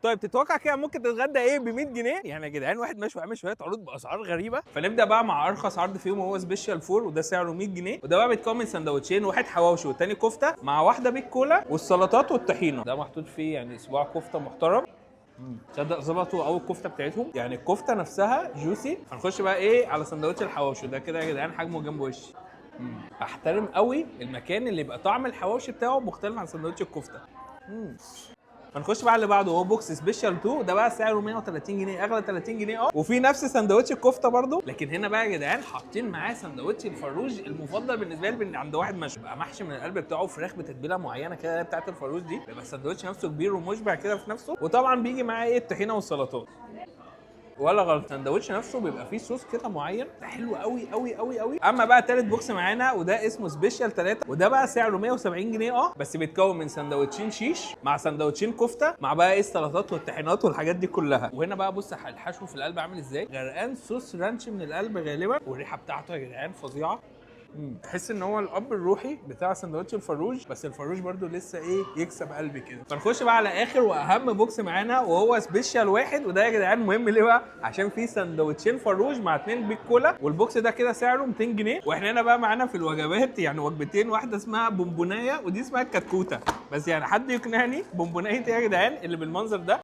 طيب تتوقع كده ممكن تتغدى ايه ب 100 جنيه؟ يعني يا جدعان واحد ماشي وعامل شويه عروض باسعار غريبه. فنبدا بقى مع ارخص عرض فيهم وهو سبيشال فور، وده سعره 100 جنيه، وده بقى بيتكون من سندوتشين، واحد حواوشي والتاني كفته، مع واحده بيك كولا والسلطات والطحينه. ده محطوط فيه يعني صباع كفته محترم. تصدق ظبطوا قوي الكفته بتاعتهم، يعني الكفته نفسها جوسي. هنخش بقى ايه على سندوتش الحواوشي، ده كده يا جدعان حجمه جنب وشي. احترم قوي المكان اللي يبقى طعم الحواوشي بتاعه مختلف عن سندوتش الكفته. هنخش بقى اللي بعده، هو بوكس سبيشال 2، ده بقى سعره 130 جنيه، اغلى 30 جنيه وفي نفس سندوتش الكفته برده، لكن هنا بقى يا جدعان حاطين معاه سندوتش الفروج المفضل بالنسبه لي من عند واحد مشوي، بقى محشي من القلب بتاعه فراخ بتتبيله معينه كده بتاعت الفروج دي، بيبقى السندوتش نفسه كبير ومشبع كده في نفسه، وطبعا بيجي معاه ايه الطحينه والسلطات. ولا غلط، الساندوتش نفسه بيبقى فيه صوص كده معين، ده حلو قوي قوي قوي قوي. اما بقى تالت بوكس معانا وده اسمه سبيشال 3، وده بقى سعره 170 جنيه بس بيتكون من ساندوتشين شيش مع ساندوتشين كفته مع بقى ايه السلطات والطحينات والحاجات دي كلها. وهنا بقى بص الحشو في القلب عامل ازاي، غرقان صوص رانش من القلب غالبا، والريحه بتاعته يا جدعان فظيعه. تحس ان هو الاب الروحي بتاع سندوتش الفروج، بس الفروج برضو لسه ايه يكسب قلبي كده. فنخش بقى على اخر واهم بوكس معانا وهو سبيشال واحد، وده يا جدعان مهم ليه بقى؟ عشان فيه سندوتشين فروج مع 2 بيك كولا، والبوكس ده كده سعره 200 جنيه. واحنا هنا بقى معانا في الوجبات يعني وجبتين، واحده اسمها بونبونايه ودي اسمها الكتكوته، بس يعني حد يقنعني بونبونايه يا جدعان اللي بالمنظر ده؟